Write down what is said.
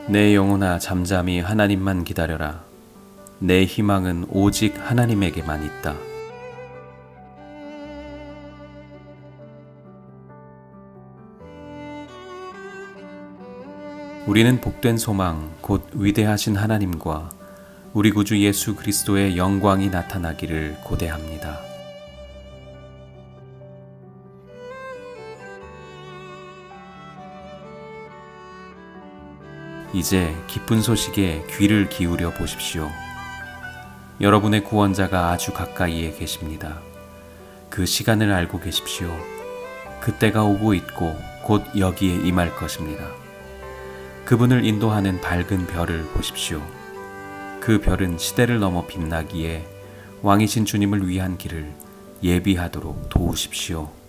내 영혼아 잠잠히 하나님만 기다려라. 내 희망은 오직 하나님에게만 있다. 우리는 복된 소망, 곧 위대하신 하나님과 우리 구주 예수 그리스도의 영광이 나타나기를 고대합니다. 이제 기쁜 소식에 귀를 기울여 보십시오. 여러분의 구원자가 아주 가까이에 계십니다. 그 시간을 알고 계십시오. 그때가 오고 있고 곧 여기에 임할 것입니다. 그분을 인도하는 밝은 별을 보십시오. 그 별은 시대를 넘어 빛나기에 왕이신 주님을 위한 길을 예비하도록 도우십시오.